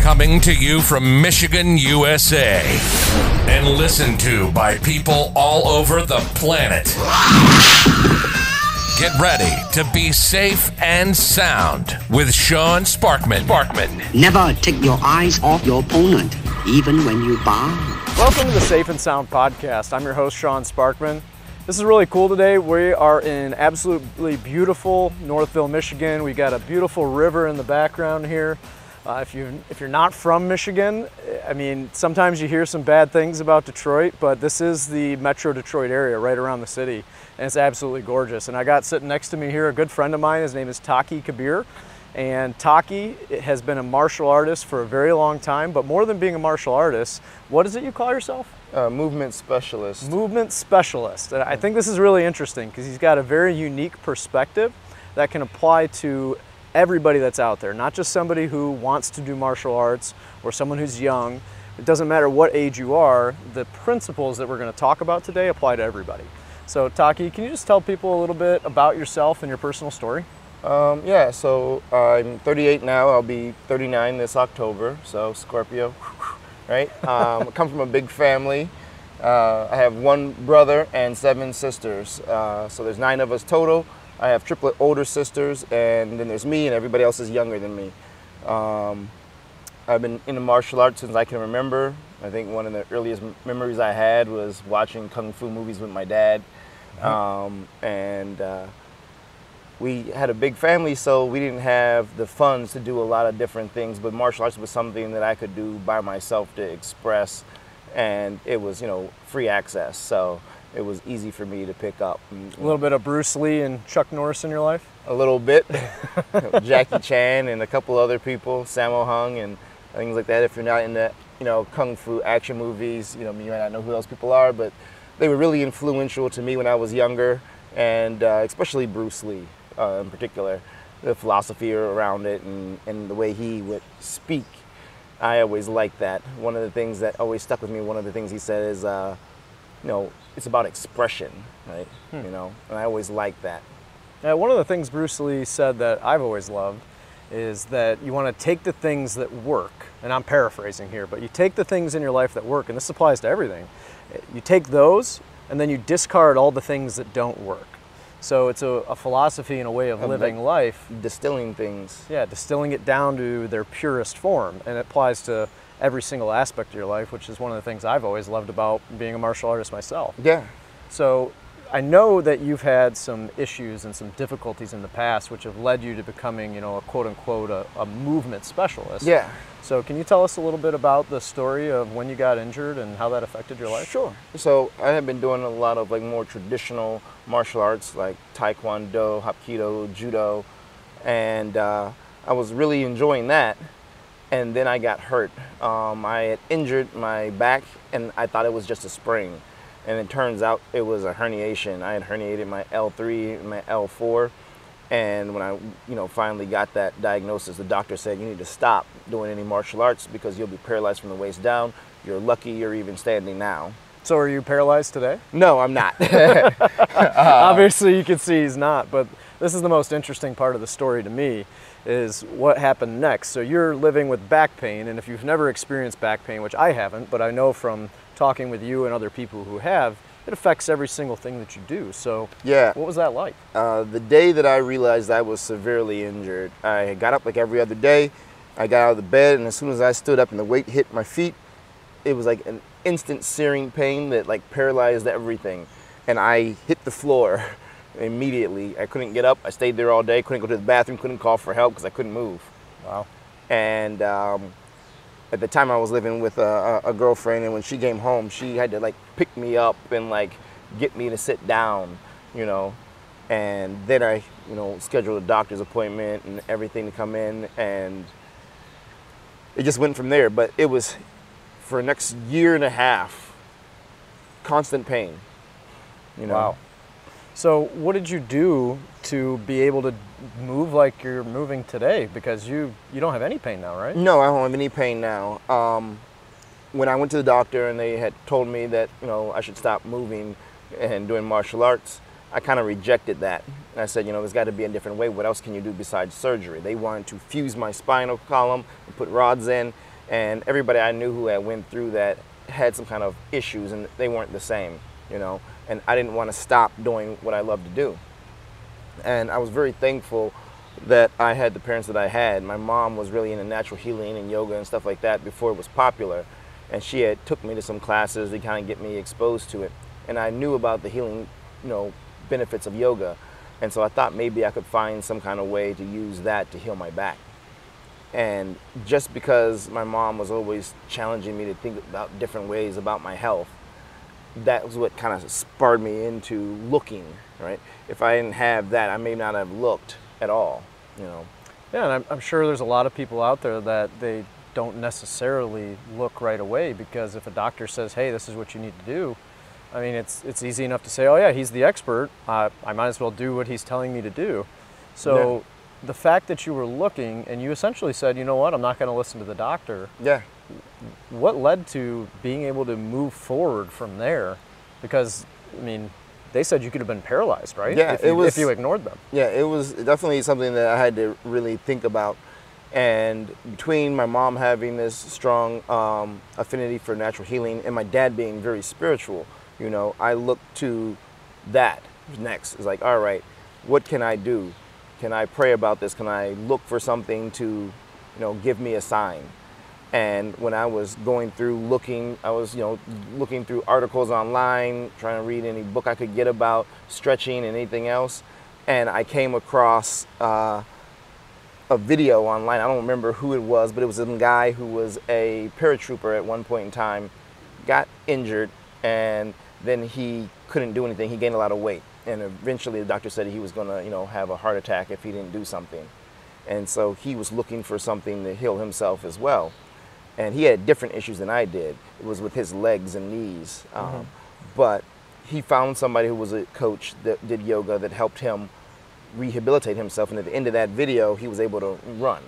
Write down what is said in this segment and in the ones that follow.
Coming to you from Michigan, USA, and listened to by people all over the planet. Get ready to be safe and sound with Sean Sparkman. Never take your eyes off your opponent, even when you bow. Welcome to the Safe and Sound Podcast. I'm your host, Sean Sparkman. This is really cool today. We are in absolutely beautiful Northville, Michigan. We got a beautiful river in the background here. If you're not from Michigan, I mean, sometimes you hear some bad things about Detroit, but this is the Metro Detroit area right around the city, and it's absolutely gorgeous. And I got sitting next to me here a good friend of mine. His name is Taqqee Khabir, and Taqqee has been a martial artist for a very long time, but more than being a martial artist, what is it you call yourself? Movement specialist. Movement specialist. And I think this is really interesting because he's got a very unique perspective that can apply to everybody that's out there, not just somebody who wants to do martial arts or someone who's young. It doesn't matter what age you are, the principles that we're going to talk about today apply to everybody. So Taqqee, can you just tell people a little bit about yourself and your personal story? Yeah, so I'm 38 now. I'll be 39 this October, so Scorpio, right? I come from a big family. I have one brother and 7 sisters, so there's 9 of us total. I have triplet older sisters, and then there's me, and everybody else is younger than me. I've been into martial arts since I can remember. I think one of the earliest memories I had was watching kung fu movies with my dad. We had a big family, so we didn't have the funds to do a lot of different things, but martial arts was something that I could do by myself to express, and it was, you know, free access. So it was easy for me to pick up. A little bit of Bruce Lee and Chuck Norris in your life? A little bit. Jackie Chan and a couple other people, Sammo Hung and things like that. If you're not into, you know, kung fu action movies, you know, you might not know who those people are, but they were really influential to me when I was younger, and especially Bruce Lee in particular. The philosophy around it and the way he would speak, I always liked that. One of the things that always stuck with me, one of the things he said is, you know, it's about expression, right? You know, and I always liked that. Now, one of the things Bruce Lee said that I've always loved is that you want to take the things that work, and I'm paraphrasing here, but you take the things in your life that work, and this applies to everything. You take those, and then you discard all the things that don't work. So it's a philosophy and a way of living life. Distilling things. Yeah, distilling it down to their purest form, and it applies to every single aspect of your life, which is one of the things I've always loved about being a martial artist myself. Yeah. So I know that you've had some issues and some difficulties in the past which have led you to becoming, you know, a quote-unquote a movement specialist. Yeah. So can you tell us a little bit about the story of when you got injured and how that affected your life? Sure. So I have been doing a lot of like more traditional martial arts like Taekwondo, Hapkido, Judo, and I was really enjoying that. And then I got hurt. I had injured my back, and I thought it was just a sprain. And it turns out it was a herniation. I had herniated my L3 and my L4. And when I, you know, finally got that diagnosis, the doctor said, you need to stop doing any martial arts because you'll be paralyzed from the waist down. You're lucky you're even standing now. So are you paralyzed today? No, I'm not. Obviously you can see he's not, but this is the most interesting part of the story to me, is what happened next. So you're living with back pain, and if you've never experienced back pain, which I haven't, but I know from talking with you and other people who have, it affects every single thing that you do. So yeah, what was that like? The day that I realized I was severely injured, I got up like every other day. I got out of the bed, and as soon as I stood up and the weight hit my feet, it was like an instant searing pain that like paralyzed everything. And I hit the floor immediately. I couldn't get up. I stayed there all day, couldn't go to the bathroom, couldn't call for help because I couldn't move. Wow. And at the time I was living with a girlfriend, and when she came home, she had to like pick me up and like get me to sit down, you know. And then I, you know, scheduled a doctor's appointment and everything to come in, and it just went from there. But it was for the next year and a half, constant pain, you know. Wow. So what did you do to be able to move like you're moving today? Because you don't have any pain now, right? No, I don't have any pain now. When I went to the doctor and they had told me that, you know, I should stop moving and doing martial arts, I kind of rejected that. And I said, you know, there's got to be a different way. What else can you do besides surgery? They wanted to fuse my spinal column and put rods in, and everybody I knew who had went through that had some kind of issues, and they weren't the same, you know. And I didn't want to stop doing what I love to do. And I was very thankful that I had the parents that I had. My mom was really into natural healing and yoga and stuff like that before it was popular, and she had took me to some classes to kind of get me exposed to it. And I knew about the healing, you know, benefits of yoga, and so I thought maybe I could find some kind of way to use that to heal my back. And just because my mom was always challenging me to think about different ways about my health, that was what kind of spurred me into looking, right? If I didn't have that, I may not have looked at all, you know. Yeah, and I'm sure there's a lot of people out there that they don't necessarily look right away, because if a doctor says, hey, this is what you need to do, I mean, it's easy enough to say, oh yeah, he's the expert, I might as well do what he's telling me to do. So yeah. The fact that you were looking and you essentially said, you know what, I'm not going to listen to the doctor. Yeah. What led to being able to move forward from there? Because, I mean, they said you could have been paralyzed, right? Yeah, if you ignored them. Yeah, it was definitely something that I had to really think about. And between my mom having this strong affinity for natural healing and my dad being very spiritual, you know, I looked to that next. It's like, all right, what can I do? Can I pray about this? Can I look for something to, you know, give me a sign? And when I was going through looking, I was, you know, looking through articles online, trying to read any book I could get about stretching and anything else. And I came across a video online. I don't remember who it was, but it was some guy who was a paratrooper at one point in time, got injured, and then he couldn't do anything. He gained a lot of weight. And eventually the doctor said he was going to, you know, have a heart attack if he didn't do something. And so he was looking for something to heal himself as well. And he had different issues than I did. It was with his legs and knees. But he found somebody who was a coach that did yoga that helped him rehabilitate himself. And at the end of that video, he was able to run.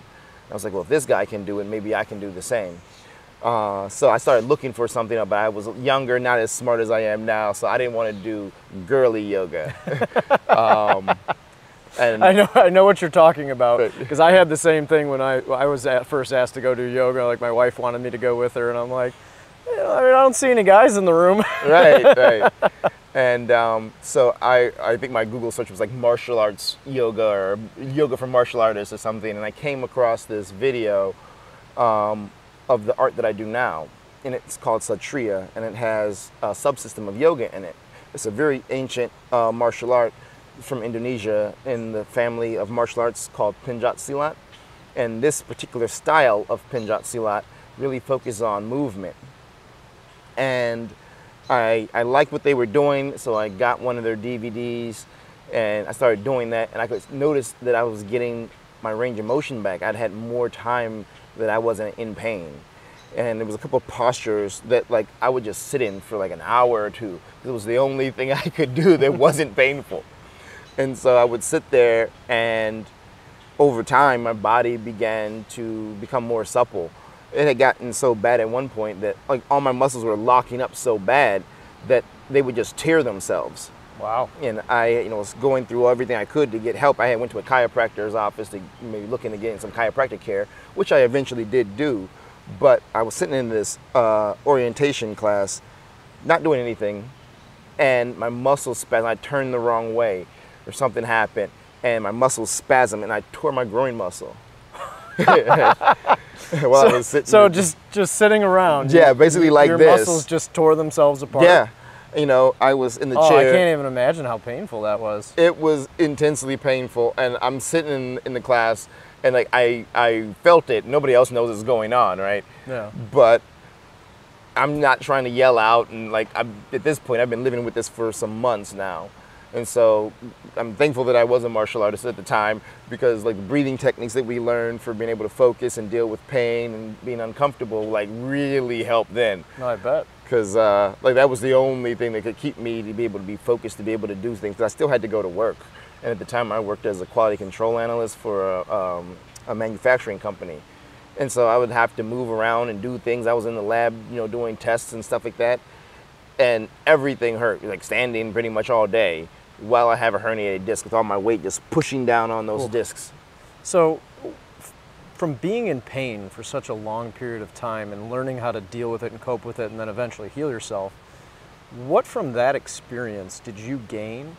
I was like, well, if this guy can do it, maybe I can do the same. So I started looking for something, but I was younger, not as smart as I am now, so I didn't want to do girly yoga. And I know what you're talking about, because I had the same thing when I was first asked to go do yoga. Like, my wife wanted me to go with her, and I'm like, I mean, I don't see any guys in the room. Right. And so I think my Google search was like martial arts yoga or yoga for martial artists or something, and I came across this video of the art that I do now, and it's called Satriya, and it has a subsystem of yoga in it. It's a very ancient martial art from Indonesia in the family of martial arts called Pencak Silat, and this particular style of Pencak Silat really focuses on movement. And I liked what they were doing, so I got one of their DVDs and I started doing that, and I could notice that I was getting my range of motion back. I'd had more time that I wasn't in pain. And there was a couple of postures that, like, I would just sit in for like an hour or two. It was the only thing I could do that wasn't painful. And so I would sit there, and over time my body began to become more supple. It had gotten so bad at one point that, like, all my muscles were locking up so bad that they would just tear themselves. Wow. And I, you know, was going through everything I could to get help. I had went to a chiropractor's office to maybe looking to get some chiropractic care, which I eventually did do. But I was sitting in this orientation class, not doing anything, and my muscles spasmed. I turned the wrong way, or something happened, and my muscles spasmed, and I tore my groin muscle. While I was sitting so just sitting around. Yeah, basically like your this. Your muscles just tore themselves apart. Yeah. You know, I was in the chair. chair. I can't even imagine how painful that was. It was intensely painful, and I'm sitting in the class, and like I felt it. Nobody else knows what's going on, right? Yeah. But I'm not trying to yell out, and like at this point, I've been living with this for some months now, and so I'm thankful that I was a martial artist at the time, because like the breathing techniques that we learned for being able to focus and deal with pain and being uncomfortable like really helped then. No, I bet. Because like that was the only thing that could keep me to be able to be focused, to be able to do things. Because I still had to go to work, and at the time I worked as a quality control analyst for a manufacturing company, and so I would have to move around and do things. I was in the lab, you know, doing tests and stuff like that, and everything hurt. Like standing pretty much all day while I have a herniated disc with all my weight just pushing down on those discs. So from being in pain for such a long period of time and learning how to deal with it and cope with it and then eventually heal yourself, what from that experience did you gain,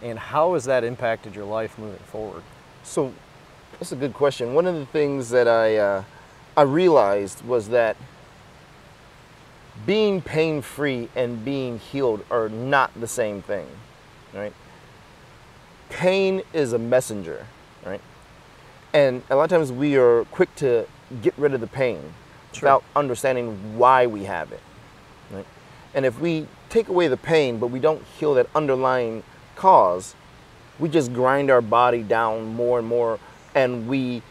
and how has that impacted your life moving forward? So that's a good question. One of the things that I realized was that being pain-free and being healed are not the same thing, right? Pain is a messenger, right? And a lot of times we are quick to get rid of the pain without understanding why we have it, right? And if we take away the pain, but we don't heal that underlying cause, we just grind our body down more and more, and we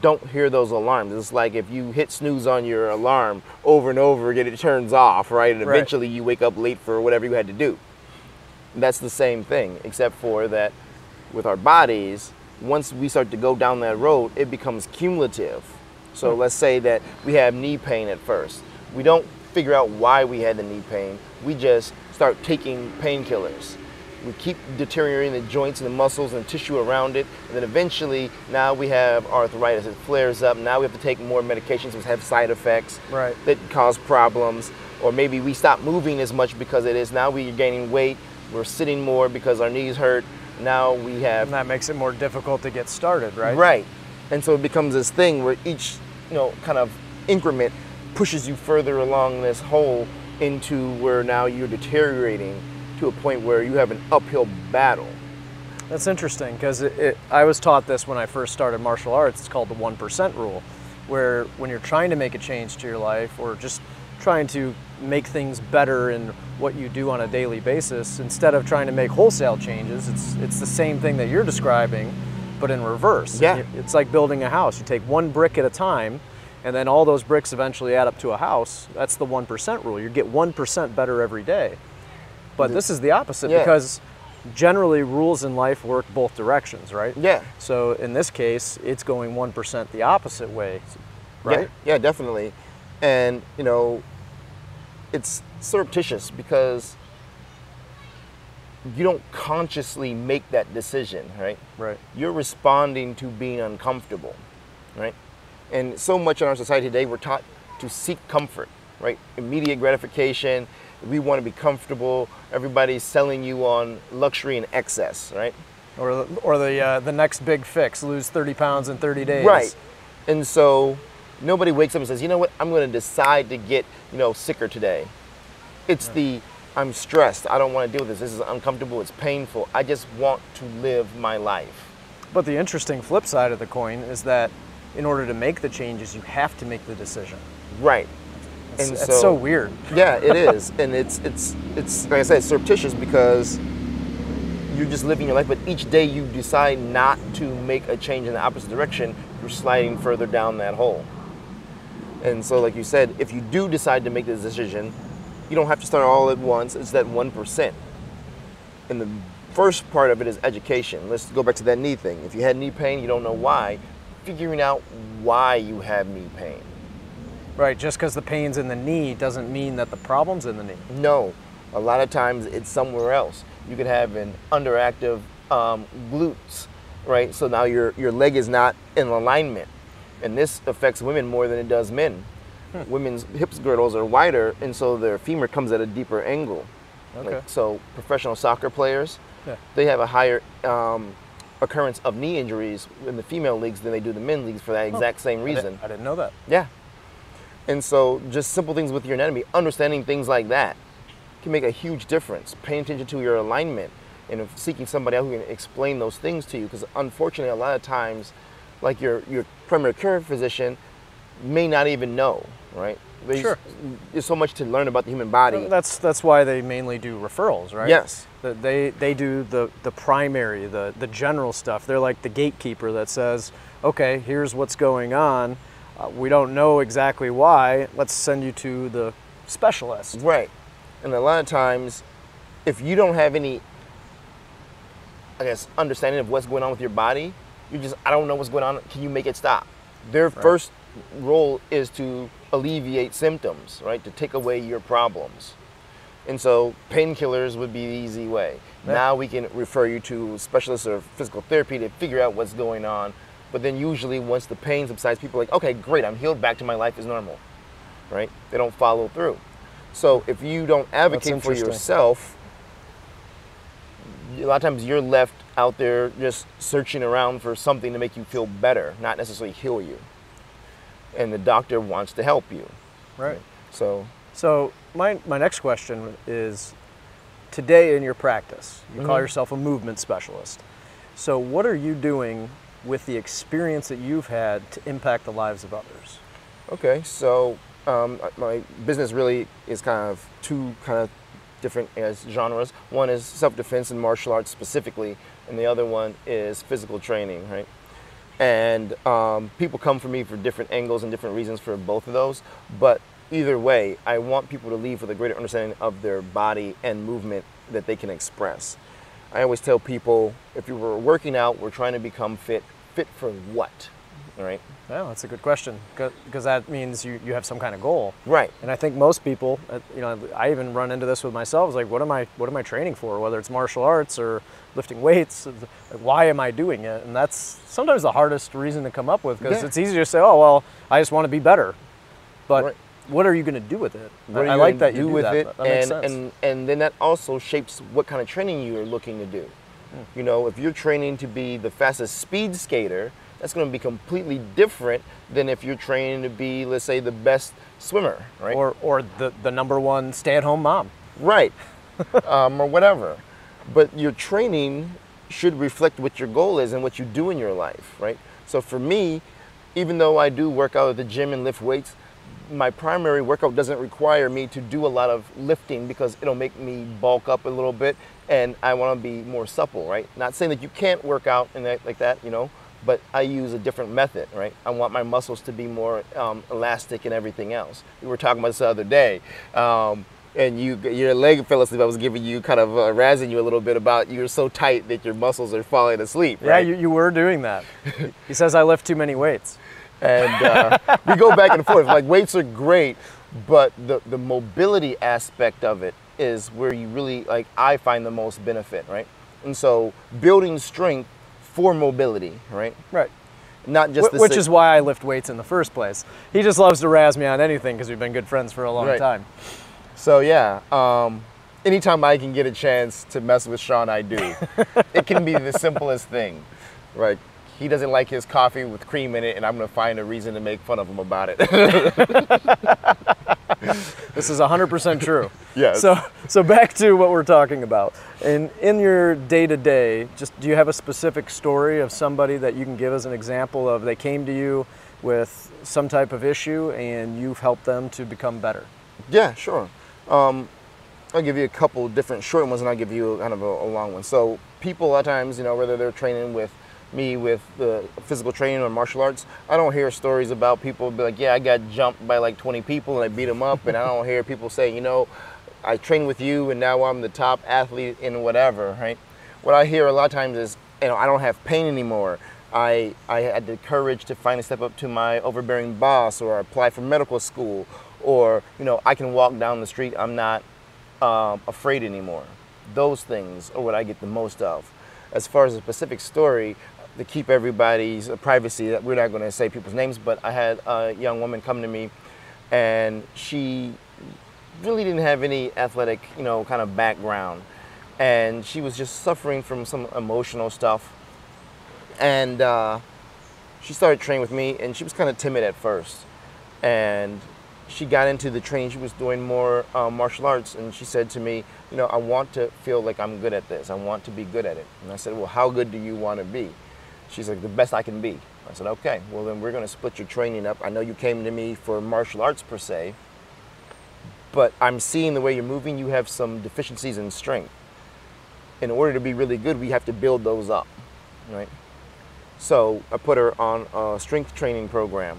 don't hear those alarms. It's like if you hit snooze on your alarm over and over again, it turns off, right? And eventually you wake up late for whatever you had to do. And that's the same thing, except for that with our bodies, once we start to go down that road, it becomes cumulative. So let's say that we have knee pain at first. We don't figure out why we had the knee pain. We just start taking painkillers. We keep deteriorating the joints and the muscles and tissue around it. And then eventually, now we have arthritis. It flares up. Now we have to take more medications which have side effects that cause problems. Or maybe we stop moving as much because it is. Now we're gaining weight. We're sitting more because our knees hurt. Now we have... And that makes it more difficult to get started, right? Right. And so it becomes this thing where each, kind of increment pushes you further along this hole into where now you're deteriorating to a point where you have an uphill battle. That's interesting, because I was taught this when I first started martial arts. It's called the 1% rule, where when you're trying to make a change to your life or just trying to make things better in what you do on a daily basis, instead of trying to make wholesale changes, it's the same thing that you're describing, but in reverse. Yeah. It's like building a house. You take one brick at a time, and then all those bricks eventually add up to a house. That's the 1% rule. You get 1% better every day. But this is the opposite, because generally rules in life work both directions, right? Yeah. So in this case, it's going 1% the opposite way, right? Yeah, definitely. And, it's surreptitious because you don't consciously make that decision, right? Right. You're responding to being uncomfortable, right? And so much in our society today, we're taught to seek comfort, right? Immediate gratification. We want to be comfortable. Everybody's selling you on luxury and excess, right? Or the next big fix, lose 30 pounds in 30 days. Right. And so nobody wakes up and says, you know what, I'm going to decide to get, sicker today. It's I'm stressed. I don't want to deal with this. This is uncomfortable. It's painful. I just want to live my life. But the interesting flip side of the coin is that in order to make the changes, you have to make the decision. Right. It's so weird. Yeah, it is. And it's like I said, surreptitious because you're just living your life, but each day you decide not to make a change in the opposite direction, you're sliding further down that hole. And so like you said, if you do decide to make this decision, you don't have to start all at once. It's that 1%. And the first part of it is education. Let's go back to that knee thing. If you had knee pain, you don't know why, figuring out why you have knee pain. Right, just because the pain's in the knee doesn't mean that the problem's in the knee. No, a lot of times it's somewhere else. You could have an underactive glutes, right? So now your leg is not in alignment. And this affects women more than it does men. Women's hips girdles are wider, and so their femur comes at a deeper angle. Okay. So professional soccer players, they have a higher occurrence of knee injuries in the female leagues than they do the men leagues for that exact same reason. I didn't know that. Yeah. And so just simple things with your anatomy, understanding things like that can make a huge difference. Paying attention to your alignment and seeking somebody out who can explain those things to you, because unfortunately a lot of times, like your primary care physician may not even know, right? Sure. There's so much to learn about the human body. That's why they mainly do referrals, right? Yes. They do the primary, the general stuff. They're like the gatekeeper that says, okay, here's what's going on. We don't know exactly why. Let's send you to the specialist. Right. And a lot of times, if you don't have any, understanding of what's going on with your body, you're just, I don't know what's going on. Can you make it stop? Their first role is to alleviate symptoms, right? To take away your problems. And so painkillers would be the easy way. Yeah. Now we can refer you to specialists or physical therapy to figure out what's going on But then usually once the pain subsides, people are like, okay, great, I'm healed, back to my life as normal, right? They don't follow through. So if you don't advocate for yourself, a lot of times you're left out there just searching around for something to make you feel better, not necessarily heal you. And the doctor wants to help you. Right. So my next question is, today in your practice, you call yourself a movement specialist. So what are you doing with the experience that you've had to impact the lives of others? Okay, so my business really is kind of two kind of different genres. One is self-defense and martial arts specifically, and the other one is physical training, right? And people come for me for different angles and different reasons for both of those, but either way, I want people to leave with a greater understanding of their body and movement that they can express. I always tell people, if you were working out, we're trying to become fit. Fit for what? All right? Yeah, that's a good question, because that means you have some kind of goal. Right. And I think most people, you know, I even run into this with myself. It's like, what am I training for? Whether it's martial arts or lifting weights, like, why am I doing it? And that's sometimes the hardest reason to come up with, because it's easy to say, oh, well, I just want to be better. But what are you going to do with it? What I like that you do with that. it, That makes sense. and then that also shapes what kind of training you are looking to do. You know, if you're training to be the fastest speed skater, that's going to be completely different than if you're training to be, let's say, the best swimmer, right? Or the #1 stay-at-home mom. Right. Or whatever. But your training should reflect what your goal is and what you do in your life, right? So for me, even though I do work out at the gym and lift weights, my primary workout doesn't require me to do a lot of lifting, because it'll make me bulk up a little bit, and I want to be more supple, right? Not saying that you can't work out and like that, you know, but I use a different method, right? I want my muscles to be more elastic and everything else. We were talking about this the other day, and your leg fell asleep. I was giving you kind of razzing you a little bit about you're so tight that your muscles are falling asleep, right? Yeah, you were doing that. He says I lift too many weights. And we go back and forth. Like, weights are great, but the mobility aspect of it is where you really, like, I find the most benefit, right? And so building strength for mobility, right? Right. Not just which is why I lift weights in the first place. He just loves to razz me on anything because we've been good friends for a long time. So yeah, anytime I can get a chance to mess with Sean, I do. It can be the simplest thing, right? He doesn't like his coffee with cream in it, and I'm going to find a reason to make fun of him about it. This is 100% true. Yes. So back to what we're talking about. In your day-to-day, just do you have a specific story of somebody that you can give as an example of they came to you with some type of issue and you've helped them to become better? Yeah, sure. I'll give you a couple different short ones, and I'll give you kind of a long one. So people a lot of times, you know, whether they're training with me with the physical training or martial arts, I don't hear stories about people be like, yeah, I got jumped by like 20 people and I beat them up, and I don't hear people saying, you know, I trained with you and now I'm the top athlete in whatever, right? What I hear a lot of times is, you know, I don't have pain anymore. I had the courage to finally step up to my overbearing boss, or apply for medical school, or, you know, I can walk down the street, I'm not afraid anymore. Those things are what I get the most of. As far as a specific story, to keep everybody's privacy, that we're not going to say people's names, but I had a young woman come to me, and she really didn't have any athletic, you know, kind of background, and she was just suffering from some emotional stuff, and she started training with me, and she was kind of timid at first, and she got into the training. She was doing more martial arts, and she said to me, you know, I want to feel like I'm good at this. I want to be good at it. And I said, well, how good do you want to be? She's like, the best I can be. I said, okay, well then we're going to split your training up. I know you came to me for martial arts per se, but I'm seeing the way you're moving, you have some deficiencies in strength. In order to be really good, we have to build those up, right? So I put her on a strength training program.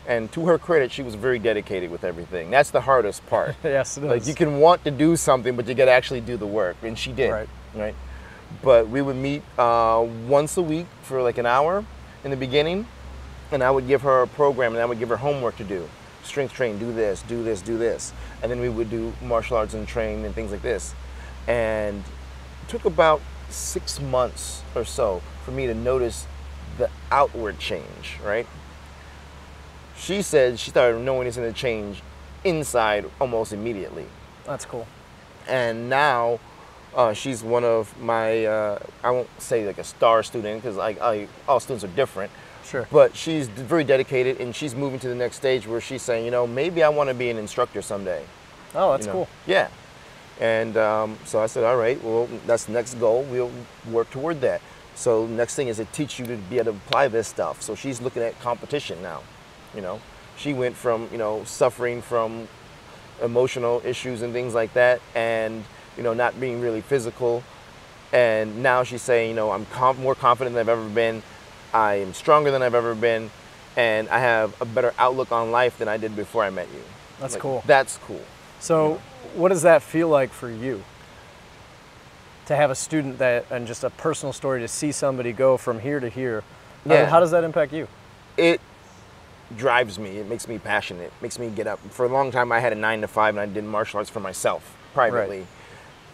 And to her credit, she was very dedicated with everything. That's the hardest part. Yes, it is. Like, you can want to do something, but you got to actually do the work. And she did, right? But we would meet once a week for like an hour in the beginning, and I would give her a program, and I would give her homework to do. Strength training, do this, do this, do this. And then we would do martial arts and train and things like this. And it took about 6 months or so for me to notice the outward change, right? She said she started noticing the change inside almost immediately. That's cool. And now she's one of my, I won't say like a star student, because all students are different. Sure. But she's very dedicated, and she's moving to the next stage where she's saying, you know, maybe I want to be an instructor someday. Oh, that's You know? cool. Yeah. And so I said, all right, well, that's the next goal. We'll work toward that. So next thing is to teach you to be able to apply this stuff. So she's looking at competition now. You know, she went from, you know, suffering from emotional issues and things like that, and, you know, not being really physical. And now she's saying, you know, I'm more confident than I've ever been. I am stronger than I've ever been. And I have a better outlook on life than I did before I met you. That's cool. That's cool. So what does that feel like for you? To have a student that, and just a personal story, to see somebody go from here to here. Yeah. How does that impact you? It drives me. It makes me passionate. It makes me get up. For a long time, I had a 9-to-5, and I did martial arts for myself, privately. Right.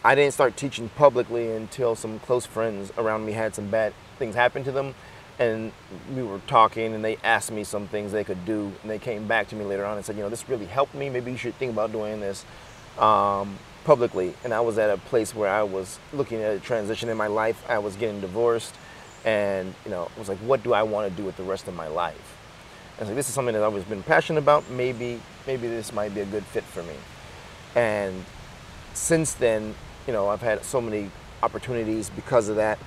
I didn't start teaching publicly until some close friends around me had some bad things happen to them, and we were talking, and they asked me some things they could do, and they came back to me later on and said, you know, this really helped me. Maybe you should think about doing this publicly. And I was at a place where I was looking at a transition in my life. I was getting divorced, and, you know, I was like, what do I want to do with the rest of my life? I was like, this is something that I've always been passionate about. Maybe this might be a good fit for me. And since then, you know, I've had so many opportunities because of that.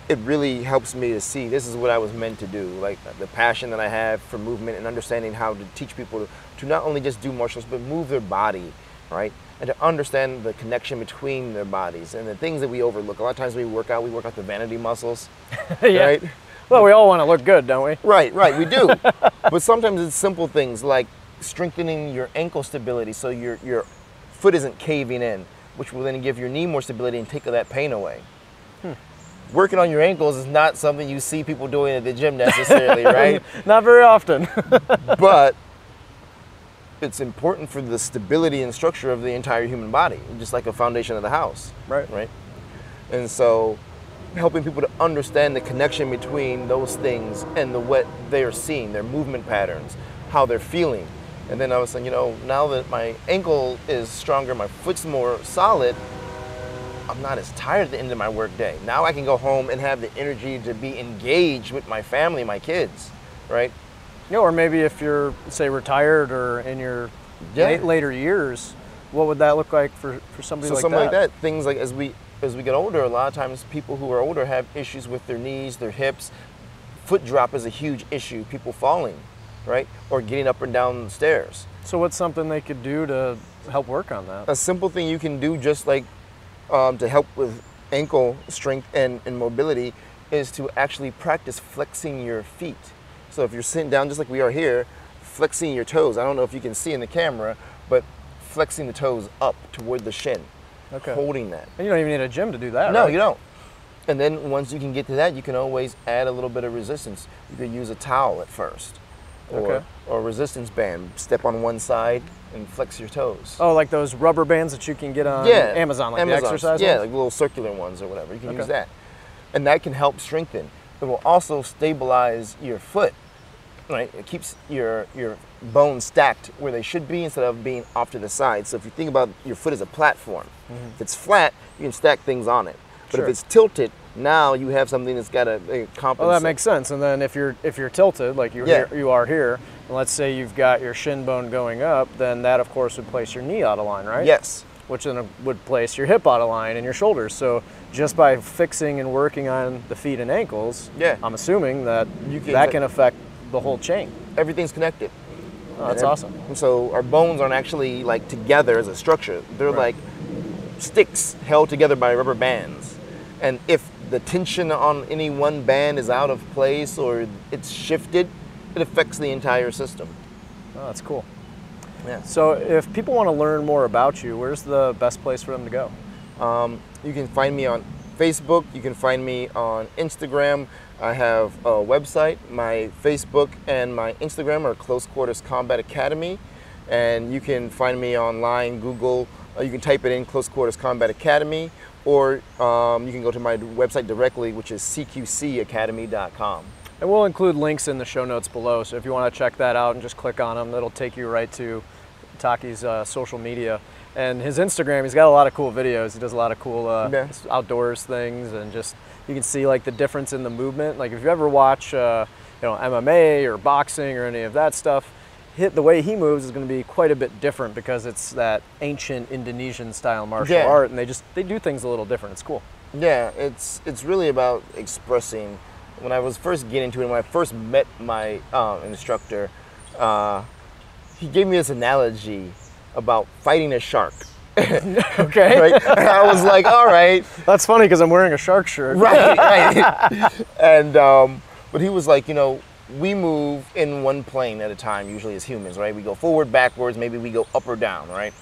It really helps me to see this is what I was meant to do. Like the passion that I have for movement and understanding how to teach people to not only just do martial arts, but move their body, right? And to understand the connection between their bodies and the things that we overlook. A lot of times we work out the vanity muscles, Yeah. right? Well, we all want to look good, don't we? Right, we do. But sometimes it's simple things like strengthening your ankle stability so your foot isn't caving in, which will then give your knee more stability and take that pain away. Working on your ankles is not something you see people doing at the gym necessarily, right? Not very often. But it's important for the stability and structure of the entire human body, just like a foundation of the house. Right. And so helping people to understand the connection between those things and what they are seeing, their movement patterns, how they're feeling. And then I was saying, you know, now that my ankle is stronger, my foot's more solid, I'm not as tired at the end of my work day. Now I can go home and have the energy to be engaged with my family, my kids, right? You know, or maybe if you're, say, retired or in your later years, what would that look like for somebody like that? Something like that. Things like as we get older, a lot of times people who are older have issues with their knees, their hips. Foot drop is a huge issue. People falling, right? Or getting up and down the stairs. So what's something they could do to help work on that? A simple thing you can do just like to help with ankle strength and mobility is to actually practice flexing your feet. So if you're sitting down just like we are here, flexing your toes. I don't know if you can see in the camera, but flexing the toes up toward the shin. Okay. Holding that. And you don't even need a gym to do that, No, right? you don't. And then once you can get to that, you can always add a little bit of resistance. You could use a towel at first. Or a resistance band. Step on one side and flex your toes. Oh, like those rubber bands that you can get on Amazon, like the exercise Yeah, ones? like little circular ones or whatever. You can use that. And that can help strengthen. It will also stabilize your foot, right? It keeps your bones stacked where they should be instead of being off to the side. So if you think about your foot as a platform, if it's flat, you can stack things on it. But if it's tilted, now you have something that's got to compensate. Well, that makes sense. And then if you're tilted, like you are here, and let's say you've got your shin bone going up, then that of course would place your knee out of line, right? Yes. Which then would place your hip out of line and your shoulders. So just by fixing and working on the feet and ankles, I'm assuming that that can affect the whole chain. Everything's connected. Oh, that's awesome. And so our bones aren't actually like together as a structure. They're like sticks held together by rubber bands. And if the tension on any one band is out of place or it's shifted, it affects the entire system. Oh, that's cool. Yeah. So if people want to learn more about you, where's the best place for them to go? You can find me on Facebook. You can find me on Instagram. I have a website. My Facebook and my Instagram are Close Quarters Combat Academy. And you can find me online, Google. You can type it in, Close Quarters Combat Academy. Or you can go to my website directly, which is cqcacademy.com. And we'll include links in the show notes below, so if you want to check that out and just click on them, that'll take you right to Taqkee's social media. And his Instagram, he's got a lot of cool videos. He does a lot of cool outdoors things, and just you can see like the difference in the movement. Like if you ever watch MMA or boxing or any of that stuff, the way he moves is going to be quite a bit different because it's that ancient Indonesian style martial art, and they do things a little different. It's cool. Yeah, it's really about expressing. When I was first getting into it, when I first met my instructor, he gave me this analogy about fighting a shark. Okay. Right? And I was like, all right. That's funny because I'm wearing a shark shirt. Right. And but he was like, we move in one plane at a time, usually as humans, right? We go forward, backwards, maybe we go up or down, right?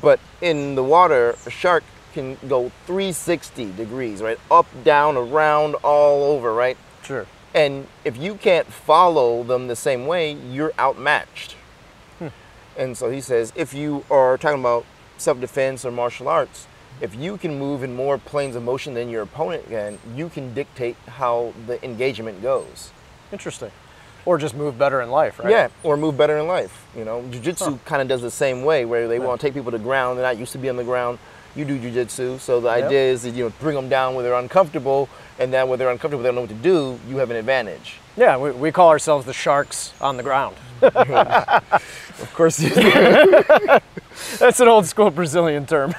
But in the water, a shark can go 360 degrees, right? Up, down, around, all over, right? Sure. And if you can't follow them the same way, you're outmatched. And so he says, if you are talking about self-defense or martial arts, if you can move in more planes of motion than your opponent can, you can dictate how the engagement goes. Interesting. Or just move better in life, right? Yeah, or move better in life. Jiu-jitsu kind of does the same way, where they want to take people to the ground. They're not used to be on the ground. You do jiu-jitsu, so the idea is that, bring them down where they're uncomfortable, and then when they're uncomfortable, they don't know what to do, you have an advantage. Yeah, we call ourselves the sharks on the ground. Of course you do. That's an old school Brazilian term.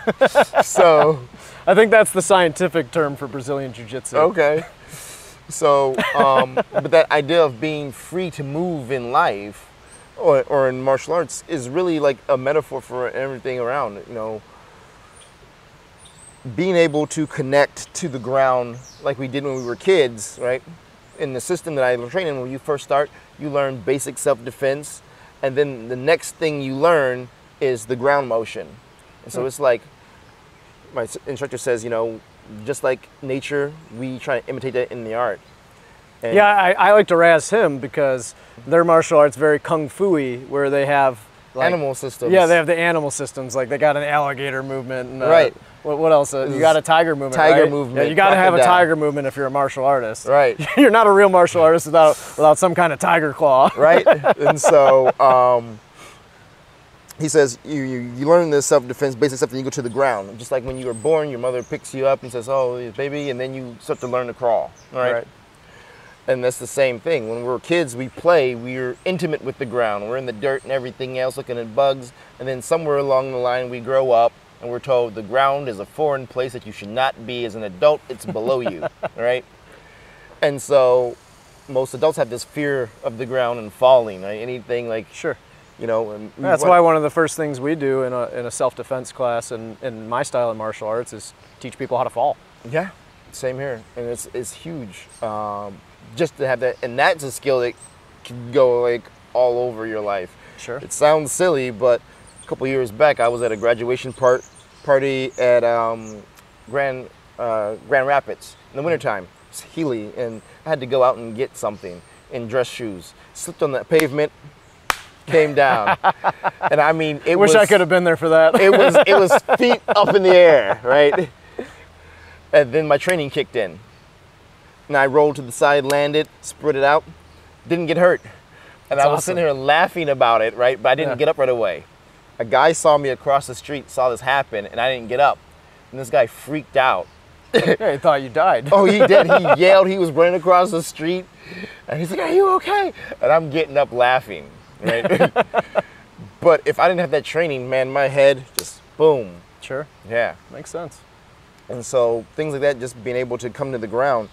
So I think that's the scientific term for Brazilian Jiu-Jitsu. Okay. So, but that idea of being free to move in life or in martial arts is really like a metaphor for everything around, being able to connect to the ground like we did when we were kids, right? In the system that I trained in, when you first start, you learn basic self-defense, and then the next thing you learn is the ground motion. And so it's like, my instructor says, just like nature, we try to imitate that in the art. And yeah, I like to razz him because their martial arts very kung fu-y, where they have animal systems. Yeah, they have the animal systems. Like they got an alligator movement. And, right. What else? You got a tiger movement. Tiger right? movement. Yeah, you got to have a tiger movement if you're a martial artist. Right. You're not a real martial artist without some kind of tiger claw. Right. And so he says you learn this self-defense, basic stuff, and you go to the ground. Just like when you were born, your mother picks you up and says, "Oh, baby," and then you start to learn to crawl. Right. And that's the same thing. When we're kids, we play. We're intimate with the ground. We're in the dirt and everything else, looking at bugs. And then somewhere along the line, we grow up, and we're told the ground is a foreign place that you should not be as an adult. It's below you, right? And so most adults have this fear of the ground and falling, right? Anything like, sure, And that's why one of the first things we do in a self-defense class and in my style of martial arts is teach people how to fall. Yeah, same here, and it's huge. Just to have that, and that's a skill that can go like all over your life. Sure. It sounds silly, but a couple years back, I was at a graduation party at Grand Rapids in the wintertime. It's Healy, and I had to go out and get something in dress shoes. Slipped on that pavement, came down, and I mean, Wish I could have been there for that. it was feet up in the air, right? And then my training kicked in. And I rolled to the side, landed, spread it out, didn't get hurt. And I was sitting here laughing about it, right? But I didn't get up right away. A guy saw me across the street, saw this happen, and I didn't get up. And this guy freaked out. Yeah, he thought you died. Oh, he did. He yelled. He was running across the street. And he's like, "Are you okay?" And I'm getting up laughing, right? But if I didn't have that training, man, my head just boom. Sure. Yeah. Makes sense. And so things like that, just being able to come to the ground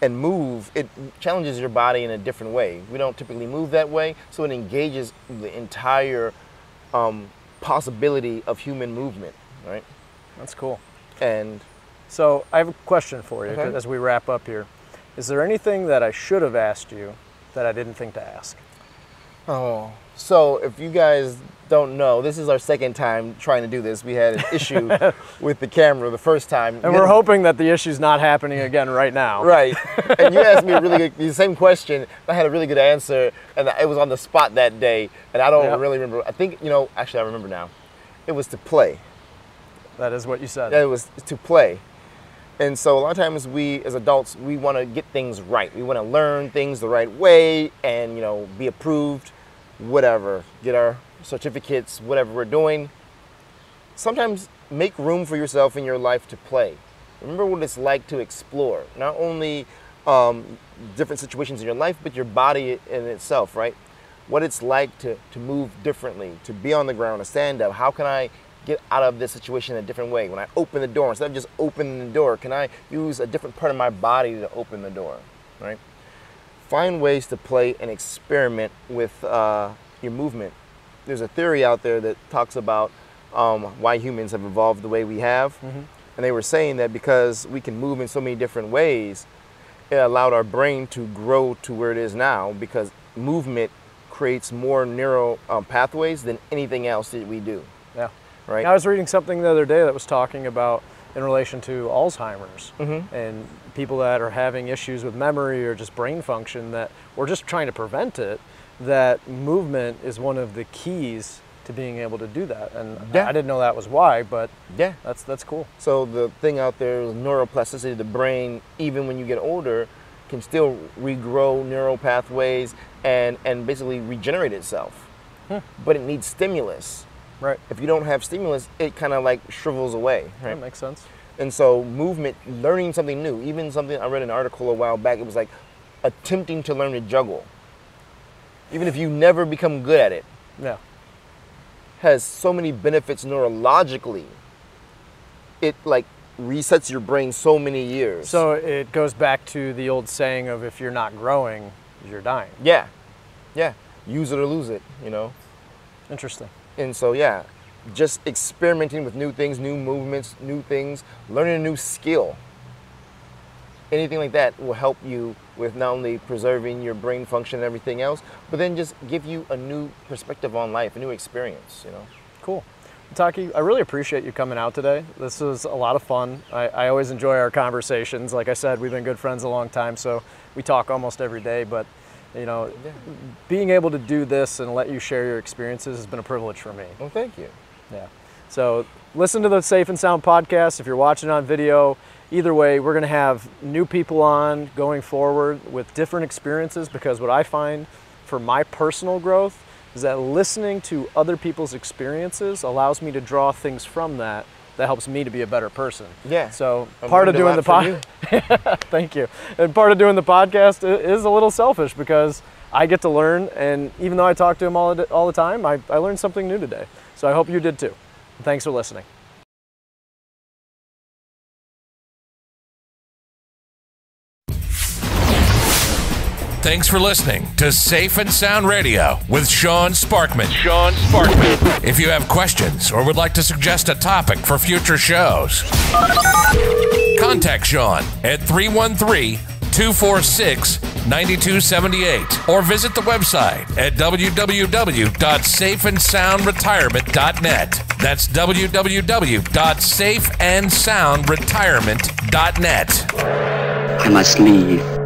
and move, it challenges your body in a different way. We don't typically move that way, so it engages the entire possibility of human movement, right? That's cool. And so I have a question for you Okay. as we wrap up here. Is there anything that I should have asked you that I didn't think to ask? Oh, so if you guys don't know, this is our second time trying to do this. We had an issue with the camera the first time. And we're hoping that the issue's not happening again right now. Right. And you asked me the same question. I had a really good answer, and it was on the spot that day. And I don't really remember. I think, actually I remember now. It was to play. That is what you said. It was to play. And so a lot of times we, as adults, we want to get things right. We want to learn things the right way and, you know, be approved, whatever, get our certificates, whatever we're doing. Sometimes make room for yourself in your life to play. Remember what it's like to explore, not only different situations in your life, but your body in itself, right? What it's like to move differently, to be on the ground, to stand up. How can I get out of this situation in a different way? When I open the door, instead of just opening the door, can I use a different part of my body to open the door, right? Find ways to play and experiment with your movement. There's a theory out there that talks about why humans have evolved the way we have. And they were saying that because we can move in so many different ways, it allowed our brain to grow to where it is now, because movement creates more neural pathways than anything else that we do. Yeah. Right. I was reading something the other day that was talking about in relation to Alzheimer's and people that are having issues with memory or just brain function, that we're just trying to prevent it, that movement is one of the keys to being able to do that. And Yeah. I didn't know that was why, but Yeah. that's cool. So the thing out there is neuroplasticity. The brain, even when you get older, can still regrow neural pathways and basically regenerate itself. But it needs stimulus. Right. If you don't have stimulus, it kind of like shrivels away, right? That makes sense. And so movement, learning something new, even something, I read an article a while back, it was like attempting to learn to juggle. Even if you never become good at it, Yeah. has so many benefits neurologically. It like resets your brain so many years. So it goes back to the old saying of, if you're not growing, you're dying. yeah, yeah, use it or lose it, you know? Interesting. And so, yeah, just experimenting with new things, new movements, new things, learning a new skill. Anything like that will help you with not only preserving your brain function and everything else, but then just give you a new perspective on life, a new experience, you know? Cool. Taqqee, I really appreciate you coming out today. This was a lot of fun. I always enjoy our conversations. Like I said, we've been good friends a long time, so we talk almost every day, but you know, being able to do this and let you share your experiences has been a privilege for me. Well, thank you. Yeah. So listen to the Safe and Sound podcast. If you're watching on video, either way, we're going to have new people on going forward with different experiences, because what I find for my personal growth is that listening to other people's experiences allows me to draw things from that helps me to be a better person. Yeah. So part of doing the podcast, thank you. And part of doing the podcast is a little selfish, because I get to learn, and even though I talk to him all the time, I learned something new today. So I hope you did too. Thanks for listening. Thanks for listening to Safe and Sound Radio with Sean Sparkman. Sean Sparkman. If you have questions or would like to suggest a topic for future shows, contact Sean at 313-246-9278 or visit the website at www.safeandsoundretirement.net. That's www.safeandsoundretirement.net. I must leave.